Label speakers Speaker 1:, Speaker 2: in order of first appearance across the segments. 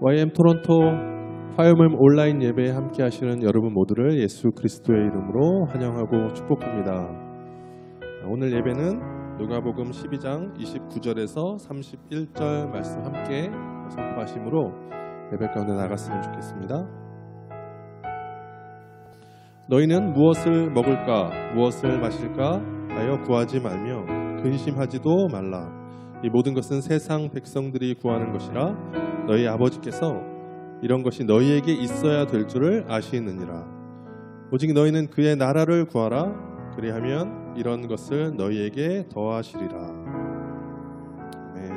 Speaker 1: YM 토론토 화요일 온라인 예배에 함께 하시는 여러분 모두를 예수 그리스도의 이름으로 환영하고 축복합니다. 오늘 예배는 누가복음 12장 29절에서 31절 말씀 함께 선포하심으로 예배 가운데 나갔으면 좋겠습니다. 너희는 무엇을 먹을까 무엇을 마실까 하여 구하지 말며 근심하지도 말라. 이 모든 것은 세상 백성들이 구하는 것이라 너희 아버지께서 이런 것이 너희에게 있어야 될 줄을 아시느니라. 오직 너희는 그의 나라를 구하라. 그리하면 이런 것을 너희에게 더하시리라. 아멘.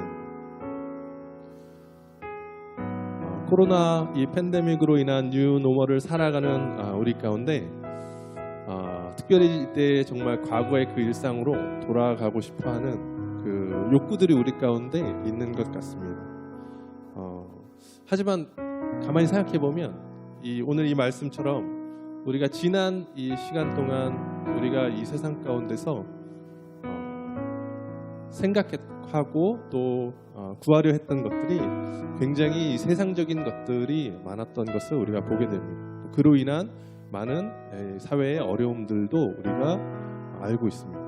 Speaker 1: 코로나 이 팬데믹으로 인한 뉴노멀을 살아가는 우리 가운데 특별히 이때 정말 과거의 그 일상으로 돌아가고 싶어하는 그 욕구들이 우리 가운데 있는 것 같습니다. 하지만 가만히 생각해 보면 오늘 이 말씀처럼 우리가 지난 이 시간 동안 우리가 이 세상 가운데서 생각하고 또 구하려 했던 것들이 굉장히 세상적인 것들이 많았던 것을 우리가 보게 됩니다. 그로 인한 많은 사회의 어려움들도 우리가 알고 있습니다.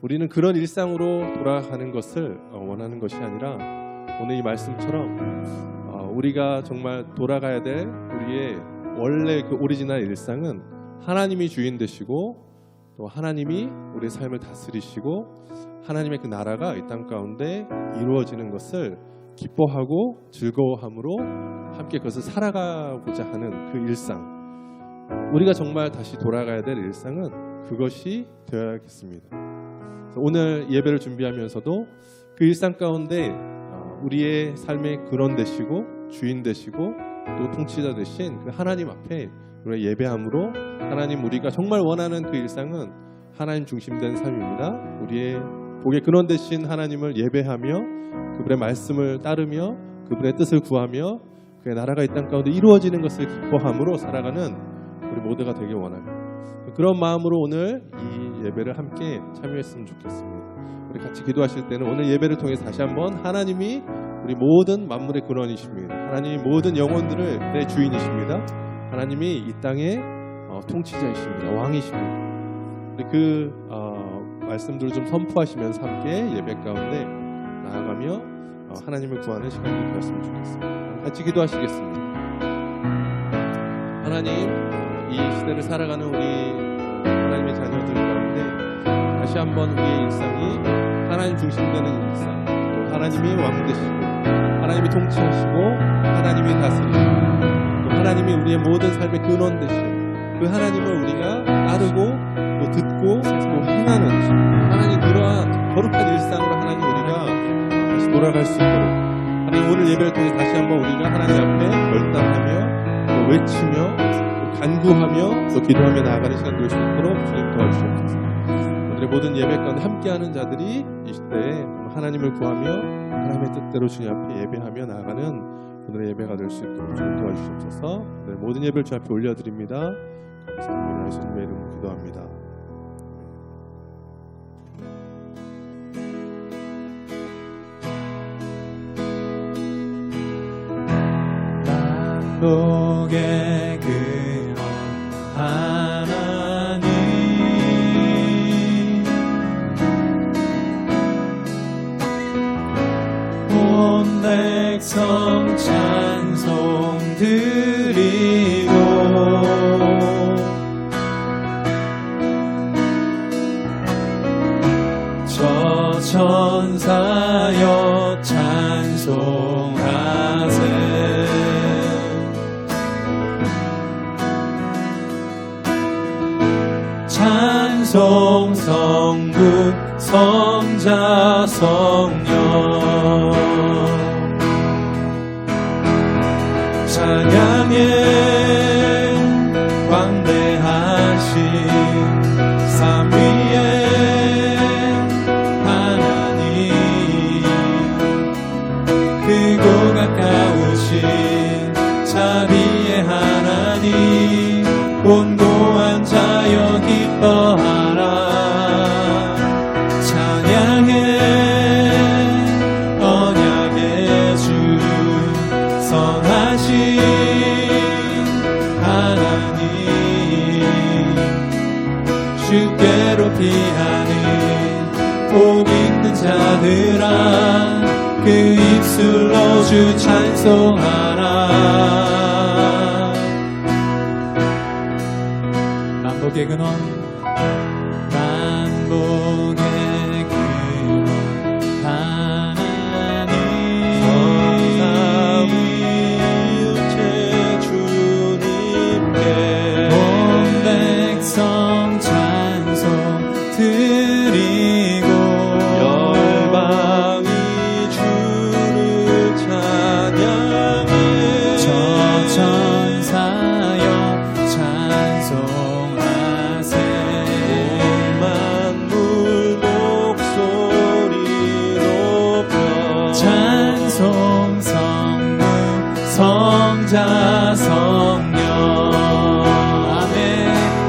Speaker 1: 우리는 그런 일상으로 돌아가는 것을 원하는 것이 아니라 오늘 이 말씀처럼 우리가 정말 돌아가야 될 우리의 원래 그 오리지널 일상은 하나님이 주인 되시고 또 하나님이 우리의 삶을 다스리시고 하나님의 그 나라가 이 땅 가운데 이루어지는 것을 기뻐하고 즐거워함으로 함께 그것을 살아가고자 하는 그 일상, 우리가 정말 다시 돌아가야 될 일상은 그것이 되어야겠습니다. 오늘 예배를 준비하면서도 그 일상 가운데 우리의 삶의 근원 되시고 주인 되시고 또 통치자 되신 그 하나님 앞에 우리가 예배함으로 하나님, 우리가 정말 원하는 그 일상은 하나님 중심된 삶입니다. 우리의 복의 근원 되신 하나님을 예배하며 그분의 말씀을 따르며 그분의 뜻을 구하며 그의 나라가 이 땅 가운데 이루어지는 것을 기뻐함으로 살아가는 우리 모두가 되길 원합니다. 그런 마음으로 오늘 이 예배를 함께 참여했으면 좋겠습니다. 우리 같이 기도하실 때는 오늘 예배를 통해 다시 한번 하나님이 우리 모든 만물의 근원이십니다. 하나님이 모든 영혼들을 내 주인이십니다. 하나님이 이 땅의 통치자이십니다. 왕이십니다. 우리 그 말씀들을 좀 선포하시면서 함께 예배 가운데 나아가며 하나님을 구하는 시간이 되었으면 좋겠습니다. 같이 기도하시겠습니다. 하나님, 이 시대를 살아가는 우리 하나님의 자녀들 가운데 다시 한번 우리의 일상이 하나님 중심되는 일상, 또 하나님이 왕 되시고 하나님이 통치하시고 하나님이 다스리시고 또 하나님이 우리의 모든 삶의 근원 되시고 그 하나님을 우리가 따르고 또 듣고 또 행하는 하나님, 그러한 거룩한 일상으로 하나님 우리가 다시 돌아갈 수 있도록 하나님, 오늘 예배를 통해 다시 한번 우리가 하나님 앞에 결단하며 또 외치며 또 간구하며 또 기도하며 나아가는 시간 될 수 있도록 주님 도와주시옵소서. 오늘의 모든 예배 가운데 함께하는 자들이 이 시대에 하나님을 구하며 하나님의 뜻대로 주님 앞에 예배하며 나아가는 오늘의 예배가 될 수 있도록 주님 도와주시옵소서. 오늘 모든 예배를 주 앞에 올려드립니다. 감사합니다. 예수님의 이름으로 기도합니다.
Speaker 2: 복의 근원 하나님, 온 백성 찬송 드리고 저 천사여 찬송하세. 찬송 성부 성자 성령 찬양의 광대하신 삼위의 하나님, 크고 가까우신 자비의 하나님, 곤고한 자여 기뻐하라. 찬양해 자들아 그 입술로 주 찬송하라. 만복의 근원 만복의 근원 하나님
Speaker 1: 성삼위일체 주님께
Speaker 2: 온 백성 찬송 드리고
Speaker 1: 열방이 주를 찬양해
Speaker 2: 저 천사여 찬송하세
Speaker 1: 만물 목소리 높여
Speaker 2: 찬송 성부 성자 성령 아멘.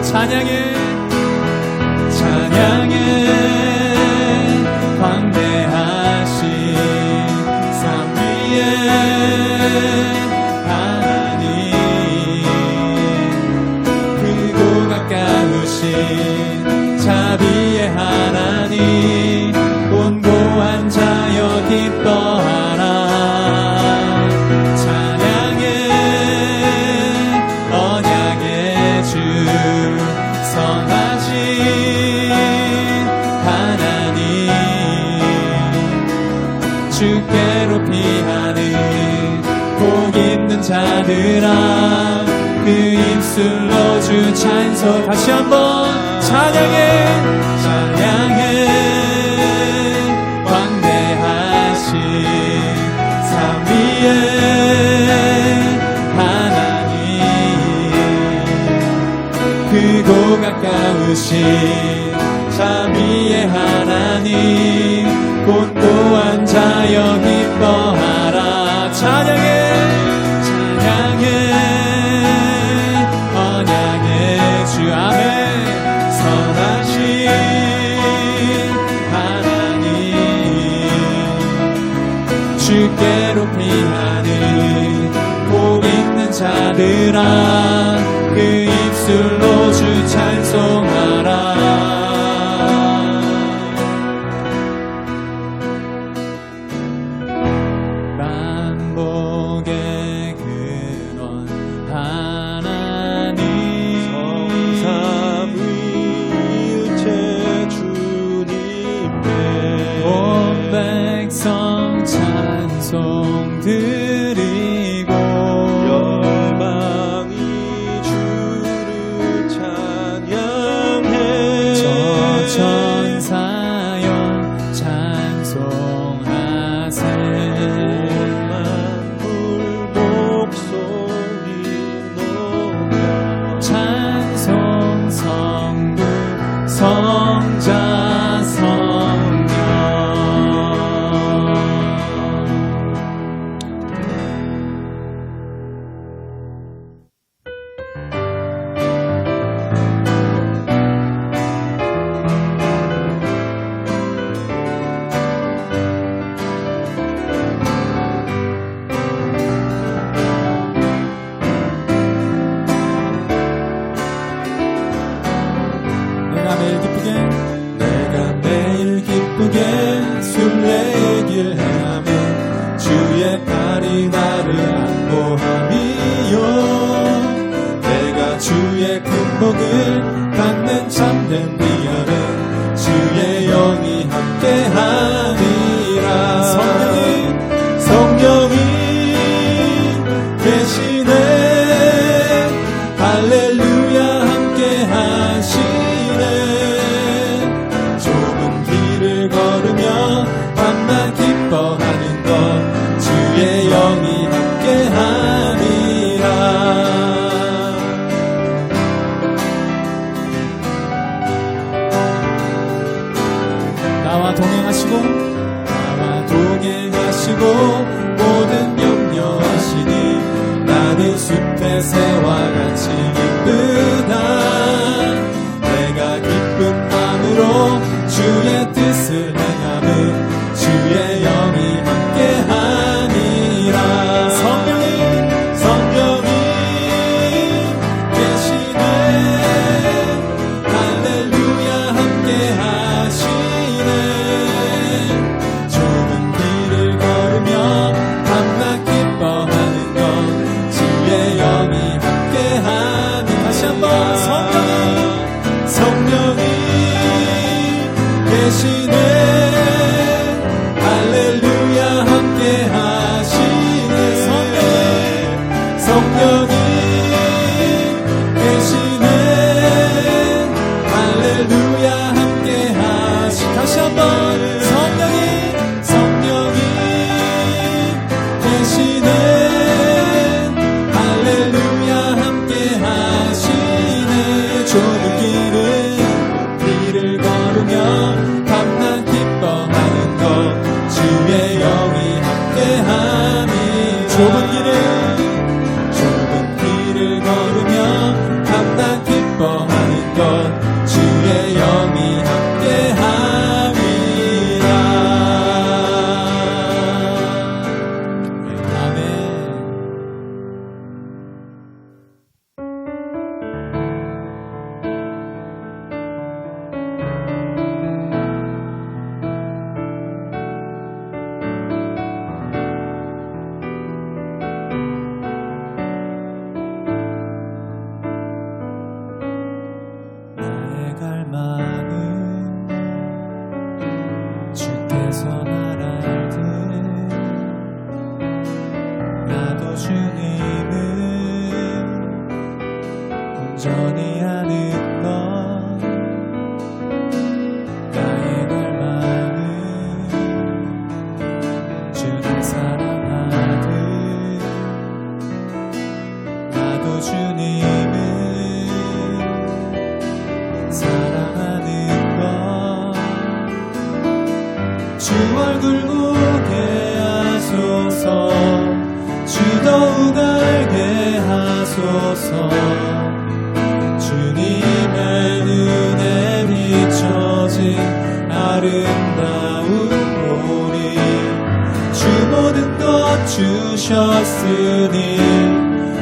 Speaker 2: 찬양해 찬양해 광대하신 산 위에 하나님 크고 가까우신 자비의 하나님 곤고한 자여 기뻐하라. 찬양해 언약의 주 선하신 하나님 주께로 피하는 복 있는 자들아 그 입술로 주 찬송 다시 한번 찬양해 찬양해 광대하신 산 위에 하나님 크고 가까우신 자비의 하나님 곤고한 자여 기뻐하라. 찬양해 찬양해 언약의 주 아멘 선하신 하나님 주께로 피하는 복 있는 자들아 그 입술로 주 찬송하라. 만복의 근원 하나님
Speaker 1: 성삼위일체 주님께
Speaker 2: 온 백성 찬송 드리고
Speaker 1: 열방이 주를 찬양해
Speaker 2: 저 천사여 찬송하세
Speaker 1: 만물 목소리 높여
Speaker 2: 찬송 성부 성자 성령 내가 매일 기쁘게 순례길 행하며 주의 팔이 나를 안보함이요 내가 주의 큰 복을 받는 참된 비결은 주의 영이 함께하니라. 성령이 계시네 할렐루야 함께하시네 좁은 길을 걸으며 밤낮 기뻐하는 것 주의 영이 함께하니라. 나와 동행하시고 모든 염려하시니 나는 숲의 새와 같이 기쁘다. 내가 기쁜 마음으로 주의 뜻을 행함은 주의 영이 함께하니라. 성령이 계시네 할렐루야 함께하시네 계시네. 할렐루야 함께 하시네. 성령이 계시네. 할렐루야 함께 하시네. 다시 한번 성령이 계시네. 할렐루야 함께 하시네. 좁은 길을 걸으며 밤낮 기뻐하는 것 주의 영이 함께하니. 좁은 길을 걸으며 밤낮 기뻐하는 것 주의 영이 함께함이라. 아멘. 나의 갈망은 주께서 날 알듯 나도 주님을 온전히 아는 것. 나의 갈망은 주님 사랑하듯 나도 주님을 사랑하는 것. 주 얼굴 보게 하소서. 주 더욱 알게 하소서. 주님의 눈에 비춰진 아름다운 우리. 주 모든 것 주셨으니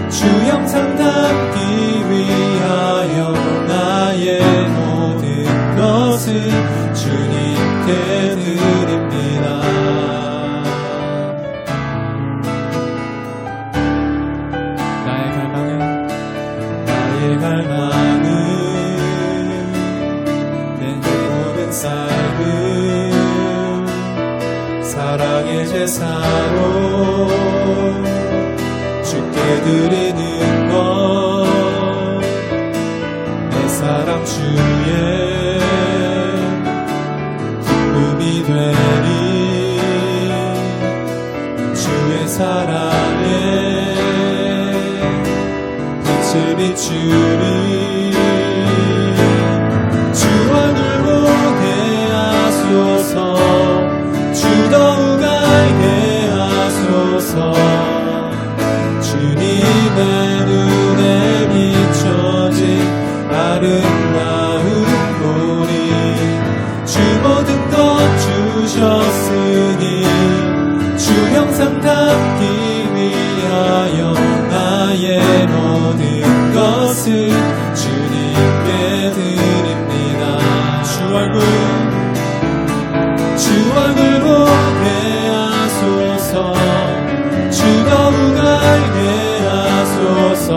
Speaker 2: 주 형상 담기 위하여 나의 모든 것을 주님께 드립니다. 나의 갈망은 내 모든 삶을 사랑의 제사로 주께 드리는 것. 내 사랑 주의 기쁨이 되리. 주의 사랑에 빛을 비추리. 주 얼굴 보게 하소서. 주 더욱 알게 하소서. 주님의 눈에 비춰진 아름다운 우리. 주 모든 것 주셨으니 주 형상 담기 위하여 나의 모든 것을 주님께 드립니다. 주 얼굴 보게 하소서. 주 더욱 알게 하소서.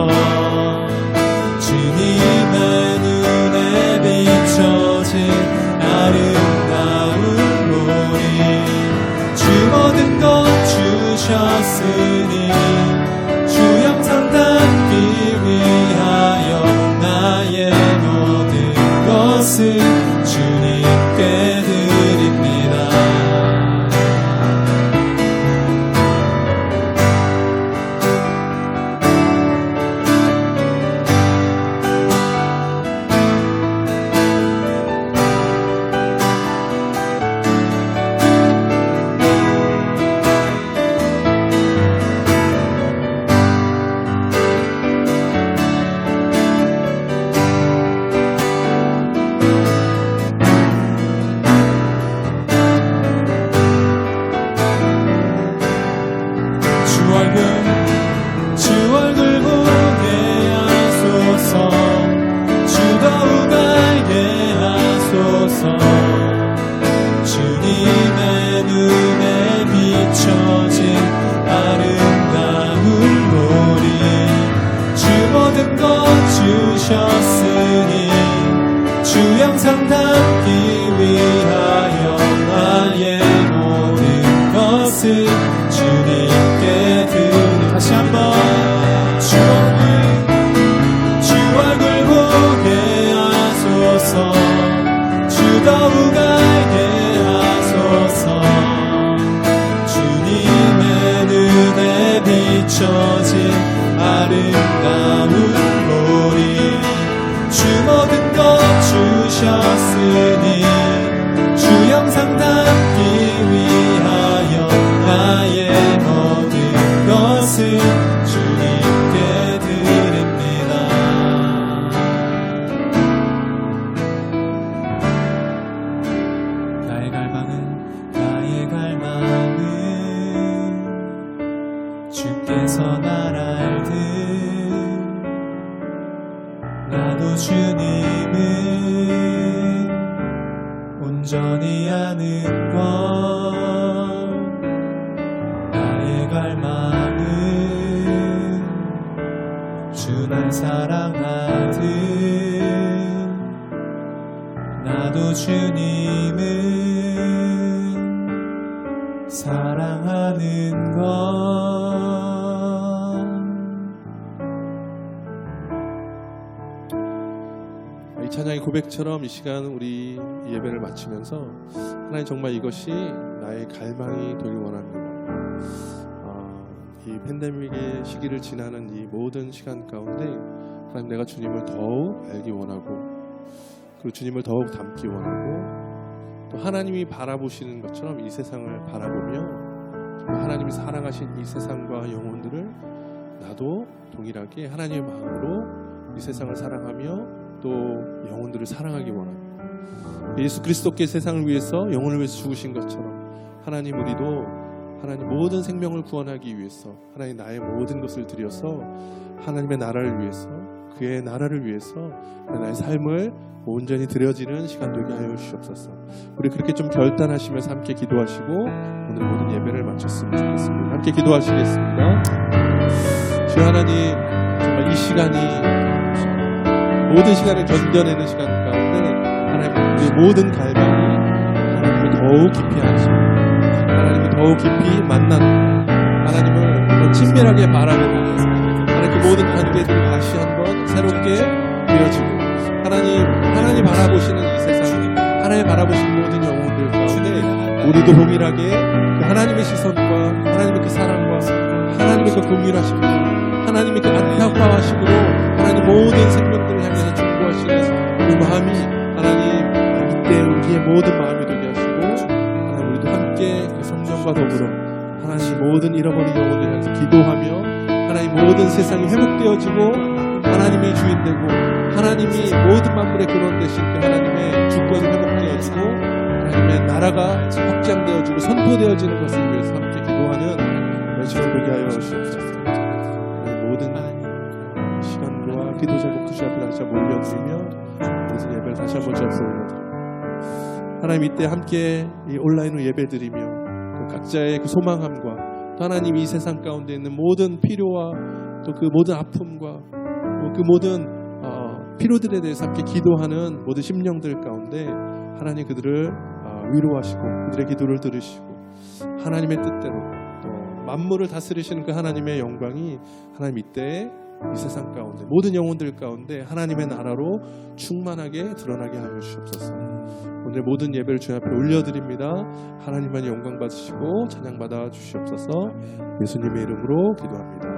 Speaker 2: 주님의 눈에 비춰진 아름다운 우리. 주 모든 것 주셨으니 주 형상 담기 위하여 나의 모든 것을 주님께 드립니다. 사랑하는 것 나의 갈망은 주 날 사랑하듯 나도 주님을 사랑하는 것.
Speaker 1: 이 찬양의 고백처럼 이 시간 우리 예배를 마치면서 하나님 정말 이것이 나의 갈망이 되길 원합니다. 이 팬데믹의 시기를 지나는 이 모든 시간 가운데 하나님 내가 주님을 더욱 알기 원하고 그리고 주님을 더욱 닮기 원하고 또 하나님이 바라보시는 것처럼 이 세상을 바라보며 정말 하나님이 사랑하신 이 세상과 영혼들을 나도 동일하게 하나님의 마음으로 이 세상을 사랑하며 또 영혼들을 사랑하기 원합니다. 예수 그리스도께 세상을 위해서 영혼을 위해서 죽으신 것처럼 하나님 우리도 하나님 모든 생명을 구원하기 위해서 하나님 나의 모든 것을 드려서 하나님의 나라를 위해서 그의 나라를 위해서 나의 삶을 온전히 드려지는 시간 되게 하여 주시옵소서. 우리 그렇게 좀 결단하시면서 함께 기도하시고 오늘 모든 예배를 마쳤으면 좋겠습니다. 함께 기도하시겠습니다. 주 하나님 정말 이 시간이 모든 시간을 견뎌내는 시간 가운데 하나님 우리의 모든 갈망이 하나님을 더욱 깊이 하시고 하나님을 더욱 깊이 만나는 하나님을 더 친밀하게 바라보는 하나님 그 모든 관계들이 다시 한번 새롭게 되어지고 하나님 바라보시는 이 세상에 하나님 바라보시는 모든 영혼들 가운데 우리도 동일하게 그 하나님의 시선과 하나님의 그 사랑과 하나님의 그 긍휼하심과 하나님의 그 안타까워하심으로 하나님 모든 생명들을 향해서 충고하시는 그 마음이 하나님 이때 우리의 모든 마음이 되게 하시고 하나님 우리도 함께 그 성령과 더불어 하나님 모든 잃어버린 영혼들 향해서 기도하며 하나님 모든 세상이 회복되어지고 하나님이 주인되고 하나님이 모든 만물의 근원 되신 그 하나님의 주권이 회복되어지고 하나님의 나라가 확장되어지고 선포되어지는 것을 위해서 함께 기도하는 시간 되게 하여 주옵소서. 모든 시간과 기도 제목 그 주 앞에 다시 한번 올려드리며 모든 예배를 다시 한번 주 앞에 올려드립니다. 하나님 이때 함께 이 온라인으로 예배드리며 그 각자의 그 소망함과 또 하나님 이 세상 가운데 있는 모든 필요와 또 그 모든 아픔과 또 그 모든 필요들에 대해서 함께 기도하는 모든 심령들 가운데 하나님 그들을 위로하시고 그들의 기도를 들으시고 하나님의 뜻대로 또 만물을 다스리시는 그 하나님의 영광이 하나님 이때 이 세상 가운데 모든 영혼들 가운데 하나님의 나라로 충만하게 드러나게 하여 주시옵소서. 오늘 모든 예배를 주님 앞에 올려드립니다. 하나님만 영광 받으시고 찬양 받아 주시옵소서. 예수님의 이름으로 기도합니다.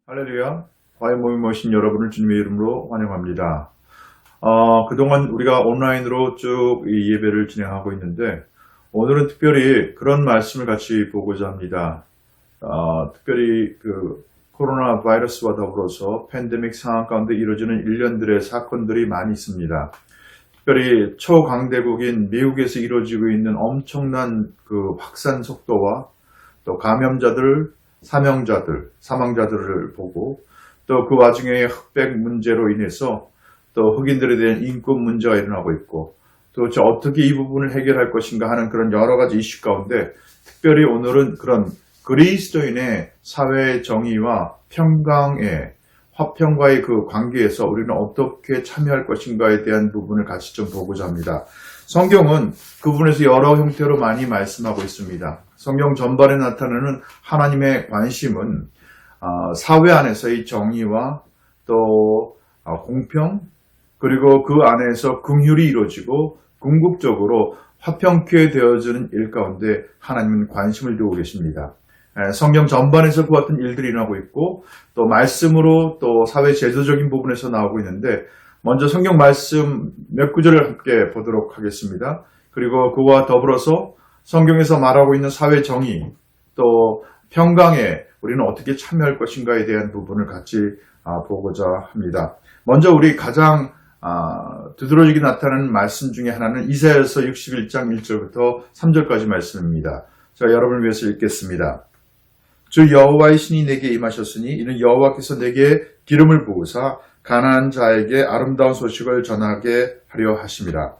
Speaker 3: 할렐루야. 과연 모임에 오신 여러분을 주님의 이름으로 환영합니다. 그동안 우리가 온라인으로 쭉 이 예배를 진행하고 있는데 오늘은 특별히 그런 말씀을 같이 보고자 합니다. 특별히 그 코로나 바이러스와 더불어서 팬데믹 상황 가운데 이루어지는 일련들의 사건들이 많이 있습니다. 특별히 초강대국인 미국에서 이루어지고 있는 엄청난 그 확산 속도와 또 감염자들, 사망자들을 보고 또 그 와중에 흑백 문제로 인해서 또 흑인들에 대한 인권 문제가 일어나고 있고 또 어떻게 이 부분을 해결할 것인가 하는 그런 여러 가지 이슈 가운데 특별히 오늘은 그런 그리스도인의 사회 정의와 평강의 화평과의 그 관계에서 우리는 어떻게 참여할 것인가에 대한 부분을 같이 좀 보고자 합니다. 성경은 그 부분에서 여러 형태로 많이 말씀하고 있습니다. 성경 전반에 나타나는 하나님의 관심은 사회 안에서의 정의와 또 공평 그리고 그 안에서 긍휼이 이루어지고 궁극적으로 화평케 되어지는 일 가운데 하나님은 관심을 두고 계십니다. 성경 전반에서 그 같은 일들이 일어나고 있고 또 말씀으로 또 사회 제도적인 부분에서 나오고 있는데 먼저 성경 말씀 몇 구절을 함께 보도록 하겠습니다. 그리고 그와 더불어서 성경에서 말하고 있는 사회 정의 또 평강에 우리는 어떻게 참여할 것인가에 대한 부분을 같이 보고자 합니다. 먼저 우리 가장 두드러지게 나타나는 말씀 중에 하나는 이사야서 61장 1절부터 3절까지 말씀입니다. 제가 여러분을 위해서 읽겠습니다. 주 여호와의 신이 내게 임하셨으니 이는 여호와께서 내게 기름을 부으사 가난한 자에게 아름다운 소식을 전하게 하려 하심이라.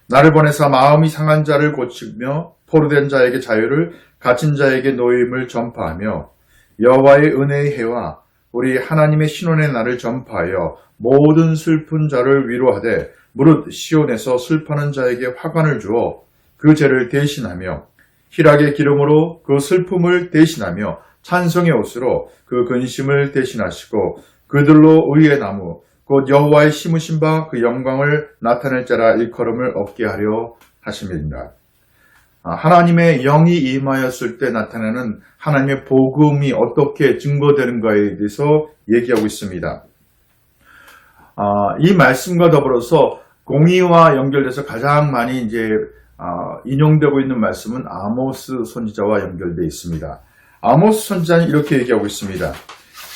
Speaker 3: 나를 보내사 마음이 상한 자를 고치며 포로된 자에게 자유를 갇힌 자에게 노임을 전파하며 여호와의 은혜의 해와 우리 하나님의 신원의 날을 전파하여 모든 슬픈 자를 위로하되 무릇 시온에서 슬퍼하는 자에게 화관을 주어 그 죄를 대신하며 희락의 기름으로 그 슬픔을 대신하며 찬송의 옷으로 그 근심을 대신하시고 그들로 의의 나무 곧 여호와의 심으신 바 그 영광을 나타낼 자라 일컬음을 얻게 하려 하심이니라. 하나님의 영이 임하였을 때 나타나는 하나님의 복음이 어떻게 증거되는가에 대해서 얘기하고 있습니다. 이 말씀과 더불어서 공의와 연결돼서 가장 많이 이제 인용되고 있는 말씀은 아모스 선지자와 연결되어 있습니다. 아모스 선지자는 이렇게 얘기하고 있습니다.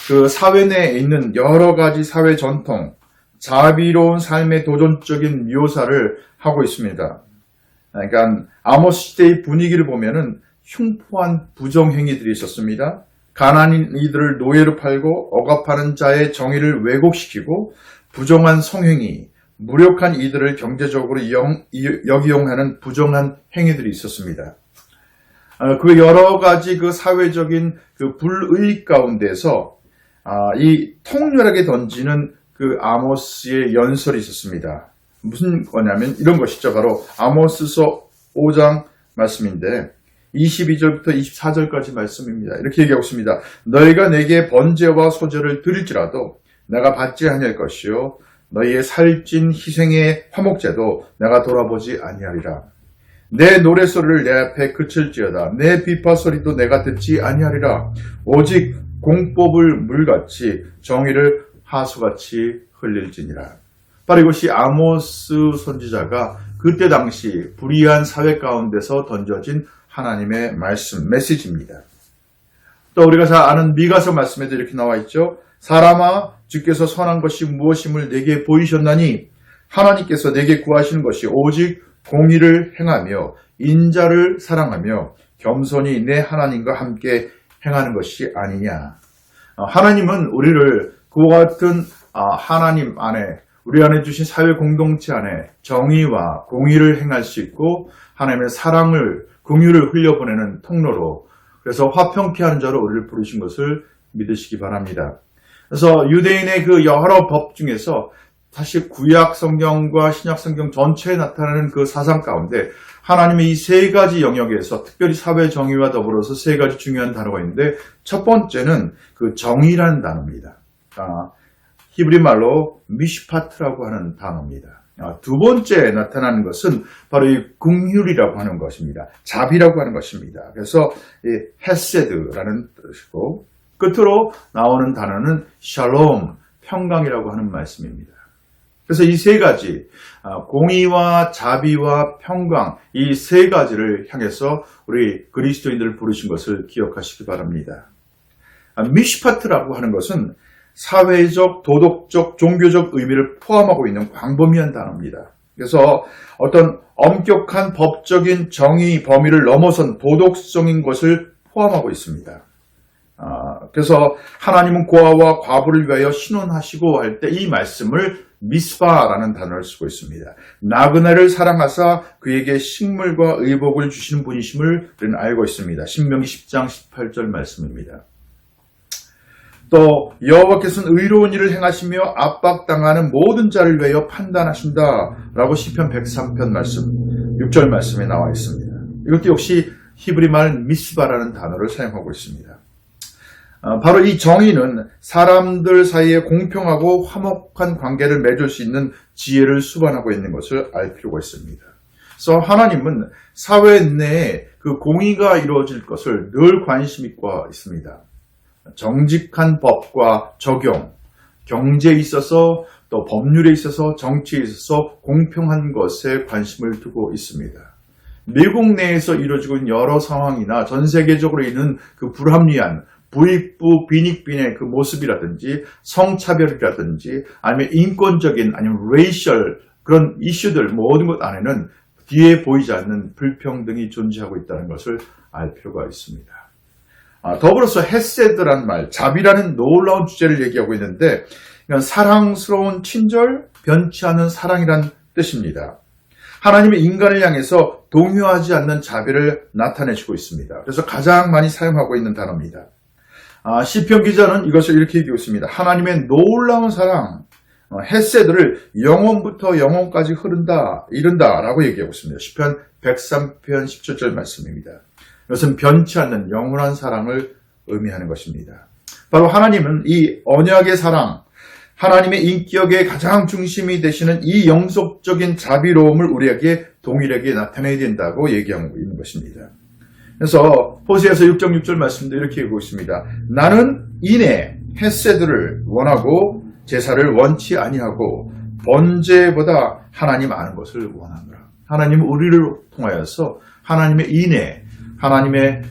Speaker 3: 그 사회 내에 있는 여러 가지 사회 전통, 자비로운 삶의 도전적인 묘사를 하고 있습니다. 그러니까 아모스 시대의 분위기를 보면은 흉포한 부정행위들이 있었습니다. 가난한 이들을 노예로 팔고 억압하는 자의 정의를 왜곡시키고 부정한 성행위, 무력한 이들을 경제적으로 역이용하는 부정한 행위들이 있었습니다. 그 여러 가지 그 사회적인 그 불의 가운데서 이 통렬하게 던지는 그 아모스의 연설이 있었습니다. 무슨 거냐면 이런 것이죠. 바로 아모스서 5장 말씀인데 22절부터 24절까지 말씀입니다. 이렇게 얘기하고 있습니다. 너희가 내게 번제와 소제를 드릴지라도 내가 받지 아니할 것이요 너희의 살찐 희생의 화목제도 내가 돌아보지 아니하리라. 내 노래소리를 내 앞에 그칠지어다. 내 비파소리도 내가 듣지 아니하리라. 오직 공법을 물같이 정의를 하수같이 흘릴지니라. 바로 이것이 아모스 선지자가 그때 당시 불의한 사회 가운데서 던져진 하나님의 말씀, 메시지입니다. 또 우리가 잘 아는 미가서 말씀에도 이렇게 나와 있죠. 사람아 주께서 선한 것이 무엇임을 내게 보이셨나니 하나님께서 내게 구하시는 것이 오직 공의를 행하며 인자를 사랑하며 겸손히 내 하나님과 함께 행하는 것이 아니냐. 하나님은 우리를 그와 같은 하나님 안에 우리 안에 주신 사회 공동체 안에 정의와 공의를 행할 수 있고 하나님의 사랑을 긍휼을 흘려보내는 통로로 그래서 화평케 하는 자로 우리를 부르신 것을 믿으시기 바랍니다. 그래서 유대인의 그 여러 법 중에서 사실 구약 성경과 신약 성경 전체에 나타나는 그 사상 가운데 하나님의 이 세 가지 영역에서 특별히 사회 정의와 더불어서 세 가지 중요한 단어가 있는데 첫 번째는 그 정의라는 단어입니다. 히브리 말로 미시파트라고 하는 단어입니다. 두 번째 나타나는 것은 바로 이 긍휼이라고 하는 것입니다. 자비라고 하는 것입니다. 그래서 이 헤세드라는 뜻이고 끝으로 나오는 단어는 샬롬, 평강이라고 하는 말씀입니다. 그래서 이 세 가지, 공의와 자비와 평강, 이 세 가지를 향해서 우리 그리스도인들을 부르신 것을 기억하시기 바랍니다. 미시파트라고 하는 것은 사회적, 도덕적, 종교적 의미를 포함하고 있는 광범위한 단어입니다. 그래서 어떤 엄격한 법적인 정의 범위를 넘어선 도덕성인 것을 포함하고 있습니다. 그래서 하나님은 고아와 과부를 위하여 신원하시고 할 때 이 말씀을 미스바라는 단어를 쓰고 있습니다. 나그네를 사랑하사 그에게 식물과 의복을 주시는 분이심을 우리는 알고 있습니다. 신명기 10장 18절 말씀입니다. 또 여호와께서는 의로운 일을 행하시며 압박당하는 모든 자를 위하여 판단하신다라고 시편 103편 말씀 6절 말씀에 나와 있습니다. 이것도 역시 히브리 말 미스바라는 단어를 사용하고 있습니다. 바로 이 정의는 사람들 사이에 공평하고 화목한 관계를 맺을 수 있는 지혜를 수반하고 있는 것을 알 필요가 있습니다. 그래서 하나님은 사회 내에 그 공의가 이루어질 것을 늘 관심 있고 있습니다. 정직한 법과 적용, 경제에 있어서 또 법률에 있어서 정치에 있어서 공평한 것에 관심을 두고 있습니다. 미국 내에서 이루어지고 있는 여러 상황이나 전 세계적으로 있는 그 불합리한 부익부 빈익빈의 그 모습이라든지 성차별이라든지 아니면 인권적인 아니면 레이셜 그런 이슈들 모든 것 안에는 뒤에 보이지 않는 불평등이 존재하고 있다는 것을 알 필요가 있습니다. 더불어서 헤세드란 말, 자비라는 놀라운 주제를 얘기하고 있는데 이건 사랑스러운 친절, 변치 않는 사랑이란 뜻입니다. 하나님의 인간을 향해서 동요하지 않는 자비를 나타내주고 있습니다. 그래서 가장 많이 사용하고 있는 단어입니다. 시편 기자는 이것을 이렇게 얘기하고 있습니다. 하나님의 놀라운 사랑, 헤세드를 영원부터 영원까지 이른다라고 얘기하고 있습니다. 시편 103편 17절 말씀입니다. 이것은 변치 않는 영원한 사랑을 의미하는 것입니다. 바로 하나님은 이 언약의 사랑, 하나님의 인격의 가장 중심이 되시는 이 영속적인 자비로움을 우리에게 동일하게 나타내야 된다고 얘기하고 있는 것입니다. 그래서 호세아서 6장 6절 말씀도 이렇게 얘기하고 있습니다. 나는 인애, 헤세드를 원하고 제사를 원치 아니하고 번제보다 하나님 아는 것을 원하노라. 하나님은 우리를 통하여서 하나님의 인애, 하나님의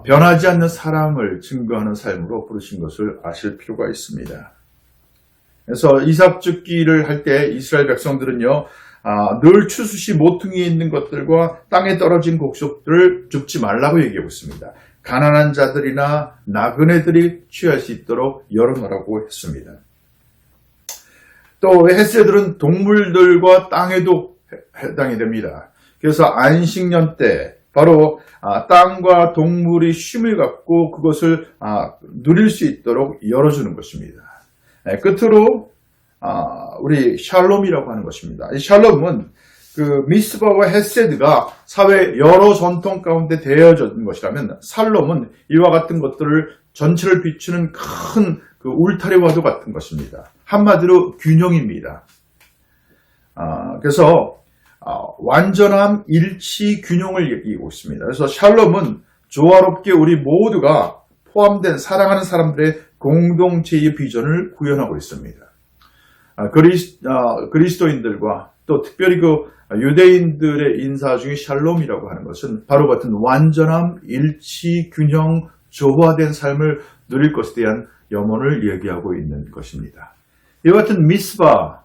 Speaker 3: 변하지 않는 사랑을 증거하는 삶으로 부르신 것을 아실 필요가 있습니다. 그래서 이삭 죽기를 할 때 이스라엘 백성들은요, 늘 추수시 모퉁이에 있는 것들과 땅에 떨어진 곡식들을 줍지 말라고 얘기하고 있습니다. 가난한 자들이나 나그네들이 취할 수 있도록 열어놓으라고 했습니다. 또 헤세드는 동물들과 땅에도 해당이 됩니다. 그래서 안식년 때 바로 땅과 동물이 쉼을 갖고 그것을 누릴 수 있도록 열어주는 것입니다. 끝으로 우리 샬롬이라고 하는 것입니다. 이 샬롬은 그 미스바와 헤세드가 사회 여러 전통 가운데 되어진 것이라면 살롬은 이와 같은 것들을 전체를 비추는 큰 그 울타리와도 같은 것입니다. 한마디로 균형입니다. 그래서 완전함, 일치, 균형을 얘기하고 있습니다. 그래서 샬롬은 조화롭게 우리 모두가 포함된 사랑하는 사람들의 공동체의 비전을 구현하고 있습니다. 그리스도인들과 또 특별히 그 유대인들의 인사 중에 샬롬이라고 하는 것은 바로 같은 완전함, 일치, 균형, 조화된 삶을 누릴 것에 대한 염원을 얘기하고 있는 것입니다. 이와 같은 미스바,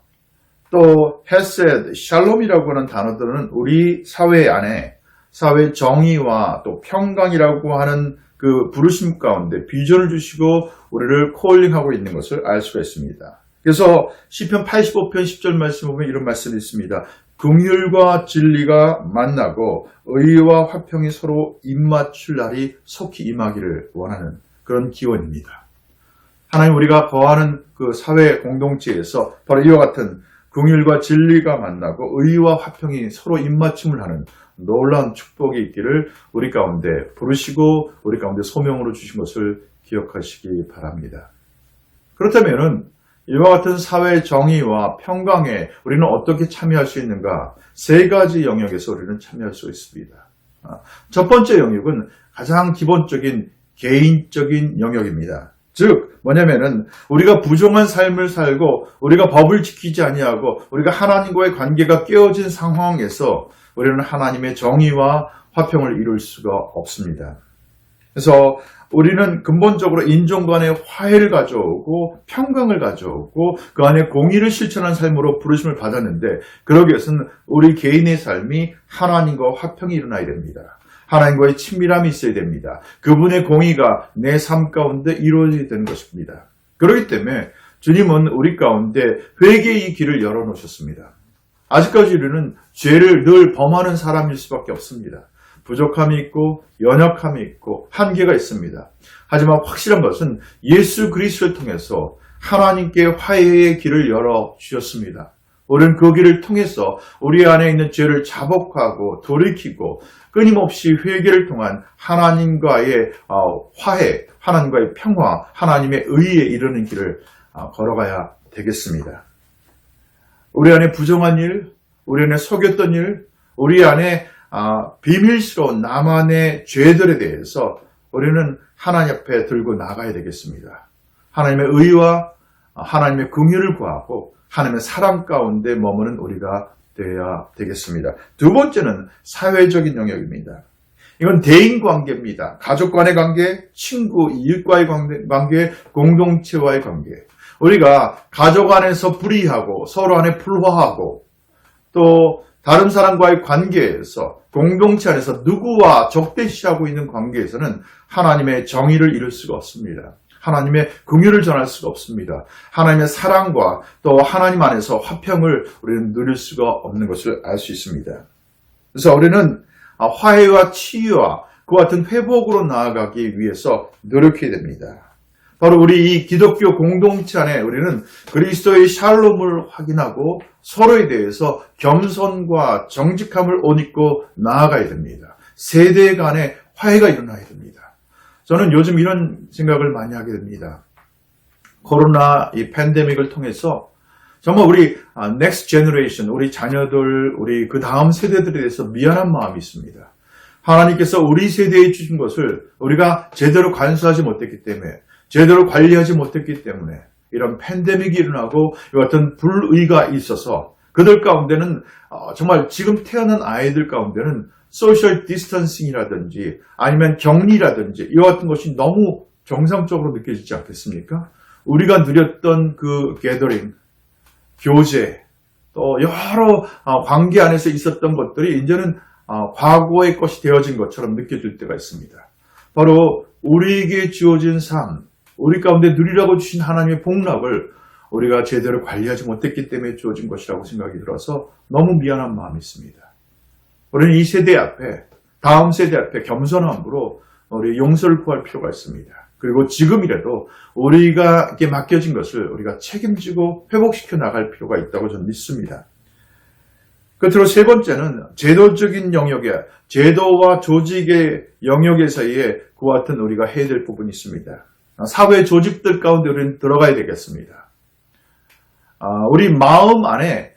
Speaker 3: 또 헤세드, 샬롬이라고 하는 단어들은 우리 사회 안에 사회 정의와 또 평강이라고 하는 그 부르심 가운데 비전을 주시고 우리를 콜링하고 있는 것을 알 수가 있습니다. 그래서 시편 85편 10절 말씀 보면 이런 말씀이 있습니다. 긍휼과 진리가 만나고 의와 화평이 서로 입맞출 날이 속히 임하기를 원하는 그런 기원입니다. 하나님 우리가 거하는 그 사회 공동체에서 바로 이와 같은 긍휼과 진리가 만나고 의와 화평이 서로 입맞춤을 하는 놀라운 축복이 있기를 우리 가운데 부르시고 우리 가운데 소명으로 주신 것을 기억하시기 바랍니다. 그렇다면은 이와 같은 사회 정의와 평강에 우리는 어떻게 참여할 수 있는가? 세 가지 영역에서 우리는 참여할 수 있습니다. 첫 번째 영역은 가장 기본적인 개인적인 영역입니다. 즉 뭐냐면은 우리가 부정한 삶을 살고 우리가 법을 지키지 아니하고 우리가 하나님과의 관계가 깨어진 상황에서 우리는 하나님의 정의와 화평을 이룰 수가 없습니다. 그래서 우리는 근본적으로 인종 간의 화해를 가져오고 평강을 가져오고 그 안에 공의를 실천한 삶으로 부르심을 받았는데 그러기 위해서는 우리 개인의 삶이 하나님과 화평이 일어나야 됩니다. 하나님과의 친밀함이 있어야 됩니다. 그분의 공의가 내 삶 가운데 이루어져야 되는 것입니다. 그렇기 때문에 주님은 우리 가운데 회개의 길을 열어놓으셨습니다. 아직까지 우리는 죄를 늘 범하는 사람일 수밖에 없습니다. 부족함이 있고 연약함이 있고 한계가 있습니다. 하지만 확실한 것은 예수 그리스도를 통해서 하나님께 화해의 길을 열어주셨습니다. 우리는 그 길을 통해서 우리 안에 있는 죄를 자복하고 돌이키고 끊임없이 회개를 통한 하나님과의 화해, 하나님과의 평화, 하나님의 의에 이르는 길을 걸어가야 되겠습니다. 우리 안에 부정한 일, 우리 안에 속였던 일, 우리 안에 비밀스러운 나만의 죄들에 대해서 우리는 하나님 앞에 들고 나가야 되겠습니다. 하나님의 의와 하나님의 긍휼을 구하고 하나님의 사랑 가운데 머무는 우리가 되어야 되겠습니다. 두 번째는 사회적인 영역입니다. 이건 대인관계입니다. 가족 간의 관계, 친구, 이웃과의 관계, 공동체와의 관계. 우리가 가족 안에서 불의하고 서로 안에 불화하고 또 다른 사람과의 관계에서 공동체 안에서 누구와 적대시하고 있는 관계에서는 하나님의 정의를 이룰 수가 없습니다. 하나님의 긍휼을 전할 수가 없습니다. 하나님의 사랑과 또 하나님 안에서 화평을 우리는 누릴 수가 없는 것을 알 수 있습니다. 그래서 우리는 화해와 치유와 그와 같은 회복으로 나아가기 위해서 노력해야 됩니다. 바로 우리 이 기독교 공동체 안에 우리는 그리스도의 샬롬을 확인하고 서로에 대해서 겸손과 정직함을 옷 입고 나아가야 됩니다. 세대 간의 화해가 일어나야 됩니다. 저는 요즘 이런 생각을 많이 하게 됩니다. 코로나 이 팬데믹을 통해서 정말 우리 넥스트 제너레이션, 우리 자녀들, 우리 그 다음 세대들에 대해서 미안한 마음이 있습니다. 하나님께서 우리 세대에 주신 것을 우리가 제대로 간수하지 못했기 때문에, 제대로 관리하지 못했기 때문에 이런 팬데믹이 일어나고 이와 같은 불의가 있어서 그들 가운데는 정말 지금 태어난 아이들 가운데는 소셜 디스턴싱이라든지 아니면 격리라든지 이와 같은 것이 너무 정상적으로 느껴지지 않겠습니까? 우리가 누렸던 그 게더링, 교제, 또 여러 관계 안에서 있었던 것들이 이제는 과거의 것이 되어진 것처럼 느껴질 때가 있습니다. 바로 우리에게 주어진 삶, 우리 가운데 누리라고 주신 하나님의 복락을 우리가 제대로 관리하지 못했기 때문에 주어진 것이라고 생각이 들어서 너무 미안한 마음이 있습니다. 우리는 이 세대 앞에, 다음 세대 앞에 겸손함으로 우리 용서를 구할 필요가 있습니다. 그리고 지금이라도 우리가 맡겨진 것을 우리가 책임지고 회복시켜 나갈 필요가 있다고 저는 믿습니다. 끝으로 세 번째는 제도적인 영역에, 제도와 조직의 영역에서의 그와 같은 우리가 해야 될 부분이 있습니다. 사회 조직들 가운데 우리는 들어가야 되겠습니다. 우리 마음 안에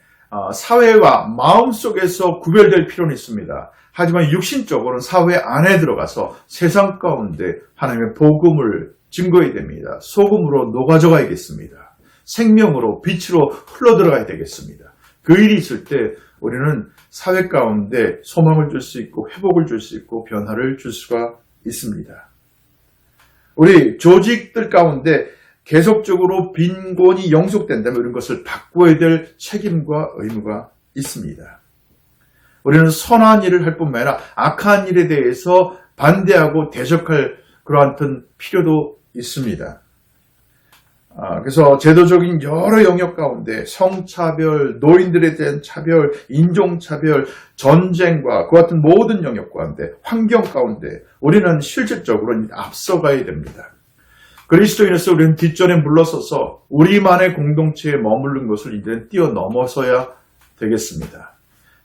Speaker 3: 사회와 마음 속에서 구별될 필요는 있습니다. 하지만 육신적으로는 사회 안에 들어가서 세상 가운데 하나님의 복음을 증거해야 됩니다. 소금으로 녹아져가야겠습니다. 생명으로 빛으로 흘러들어가야 되겠습니다. 그 일이 있을 때 우리는 사회 가운데 소망을 줄 수 있고 회복을 줄 수 있고 변화를 줄 수가 있습니다. 우리 조직들 가운데 계속적으로 빈곤이 영속된다면 이런 것을 바꿔야 될 책임과 의무가 있습니다. 우리는 선한 일을 할 뿐만 아니라 악한 일에 대해서 반대하고 대적할 그러한 필요도 있습니다. 그래서 제도적인 여러 영역 가운데 성차별, 노인들에 대한 차별, 인종차별, 전쟁과 그 같은 모든 영역 가운데, 환경 가운데 우리는 실질적으로 앞서가야 됩니다. 그리스도인으로서 우리는 뒷전에 물러서서 우리만의 공동체에 머무른 것을 이제는 뛰어넘어서야 되겠습니다.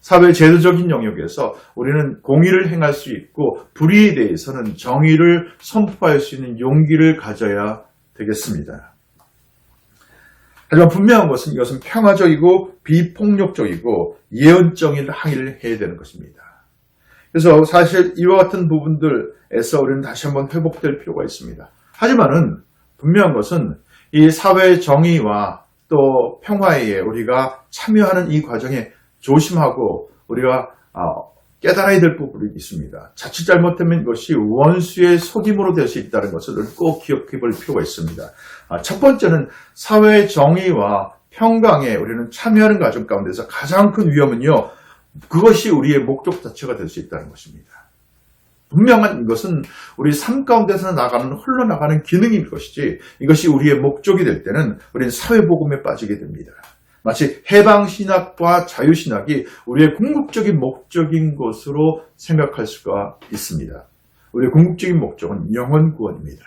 Speaker 3: 사회 제도적인 영역에서 우리는 공의를 행할 수 있고 불의에 대해서는 정의를 선포할 수 있는 용기를 가져야 되겠습니다. 하지만 분명한 것은 이것은 평화적이고 비폭력적이고 예언적인 항의를 해야 되는 것입니다. 그래서 사실 이와 같은 부분들에서 우리는 다시 한번 회복될 필요가 있습니다. 하지만은 분명한 것은 이 사회 정의와 또 평화에 우리가 참여하는 이 과정에 조심하고 우리가 깨달아야 될 부분이 있습니다. 자칫 잘못하면 이것이 원수의 속임으로 될 수 있다는 것을 꼭 기억해 볼 필요가 있습니다. 첫 번째는 사회 정의와 평강에 우리는 참여하는 과정 가운데서 가장 큰 위험은요, 그것이 우리의 목적 자체가 될 수 있다는 것입니다. 분명한 것은 우리 삶 가운데서 흘러나가는 기능일 것이지 이것이 우리의 목적이 될 때는 우리는 사회복음에 빠지게 됩니다. 마치 해방신학과 자유신학이 우리의 궁극적인 목적인 것으로 생각할 수가 있습니다. 우리의 궁극적인 목적은 영혼 구원입니다.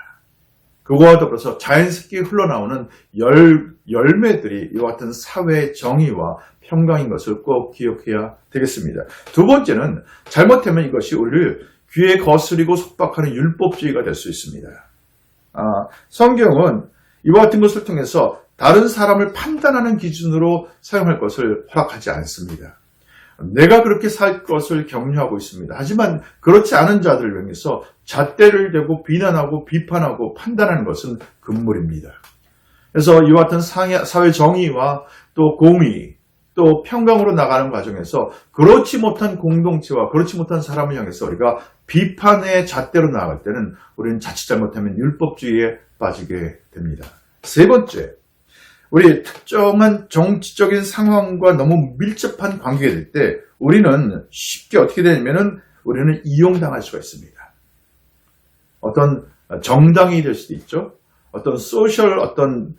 Speaker 3: 그거와 더불어서 자연스럽게 흘러나오는 열매들이 이와 같은 사회 정의와 평강인 것을 꼭 기억해야 되겠습니다. 두 번째는 잘못하면 이것이 우리를 귀에 거스리고 속박하는 율법주의가 될 수 있습니다. 성경은 이와 같은 것을 통해서 다른 사람을 판단하는 기준으로 사용할 것을 허락하지 않습니다. 내가 그렇게 살 것을 격려하고 있습니다. 하지만 그렇지 않은 자들을 향해서 잣대를 대고 비난하고 비판하고 판단하는 것은 금물입니다. 그래서 이와 같은 사회 정의와 또 공의, 또 평강으로 나가는 과정에서 그렇지 못한 공동체와 그렇지 못한 사람을 향해서 우리가 비판의 잣대로 나아갈 때는 우리는 자칫 잘못하면 율법주의에 빠지게 됩니다. 세 번째, 우리 특정한 정치적인 상황과 너무 밀접한 관계가 될 때 우리는 쉽게 어떻게 되냐면은 우리는 이용당할 수가 있습니다. 어떤 정당이 될 수도 있죠. 어떤 소셜 어떤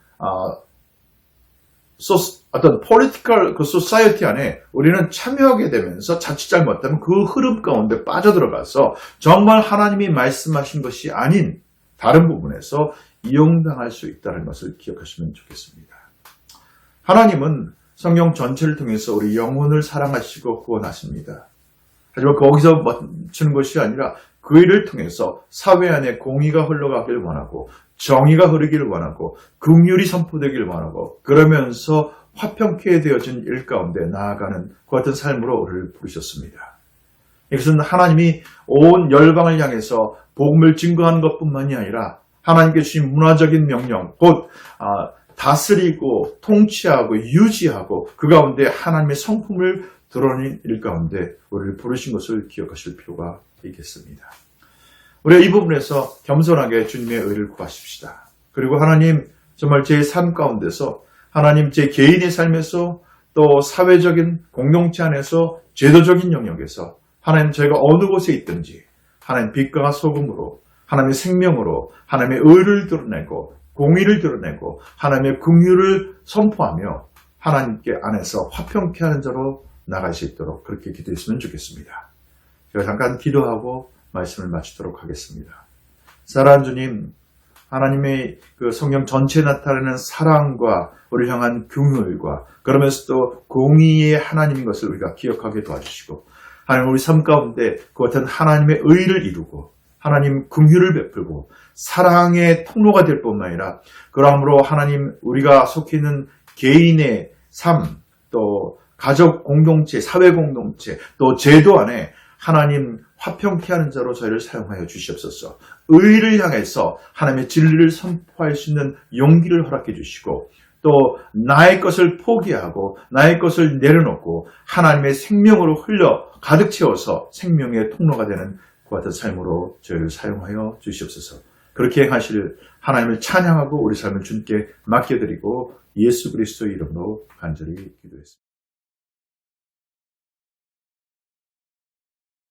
Speaker 3: political 그 society 안에 우리는 참여하게 되면서 자칫 잘못하면 그 흐름 가운데 빠져들어가서 정말 하나님이 말씀하신 것이 아닌 다른 부분에서 이용당할 수 있다는 것을 기억하시면 좋겠습니다. 하나님은 성경 전체를 통해서 우리 영혼을 사랑하시고 구원하십니다. 하지만 거기서 멈추는 것이 아니라 그 일을 통해서 사회 안에 공의가 흘러가길 원하고 정의가 흐르기를 원하고 긍휼이 선포되기를 원하고 그러면서 화평케 되어진 일 가운데 나아가는 그 같은 삶으로 우리를 부르셨습니다. 이것은 하나님이 온 열방을 향해서 복음을 증거하는 것뿐만이 아니라 하나님께 주신 문화적인 명령, 곧 다스리고 통치하고 유지하고 그 가운데 하나님의 성품을 드러내는 일 가운데 우리를 부르신 것을 기억하실 필요가 있겠습니다. 우리가 이 부분에서 겸손하게 주님의 의를 구하십시다. 그리고 하나님 정말 제 삶 가운데서 하나님 제 개인의 삶에서 또 사회적인 공동체 안에서 제도적인 영역에서 하나님 저희가 어느 곳에 있든지 하나님 빛과 소금으로 하나님의 생명으로 하나님의 의를 드러내고 공의를 드러내고 하나님의 긍휼을 선포하며 하나님께 안에서 화평케 하는 자로 나갈 수 있도록 그렇게 기도했으면 좋겠습니다. 제가 잠깐 기도하고 말씀을 마치도록 하겠습니다. 사랑하는 주님, 하나님의 그 성경 전체에 나타나는 사랑과 우리를 향한 긍휼과 그러면서 또 공의의 하나님인 것을 우리가 기억하게 도와주시고 하나님 우리 삶 가운데 그 같은 하나님의 의를 이루고 하나님 긍휼을 베풀고 사랑의 통로가 될 뿐만 아니라 그러므로 하나님 우리가 속해 있는 개인의 삶, 또 가족 공동체, 사회 공동체, 또 제도 안에 하나님 화평케 하는 자로 저희를 사용하여 주시옵소서. 의를 향해서 하나님의 진리를 선포할 수 있는 용기를 허락해 주시고 또 나의 것을 포기하고 나의 것을 내려놓고 하나님의 생명으로 흘려 가득 채워서 생명의 통로가 되는 그 같은 삶으로 저희를 사용하여 주시옵소서. 그렇게 행하실 하나님을 찬양하고 우리 삶을 주님께 맡겨드리고 예수 그리스도의 이름으로 간절히 기도했습니다.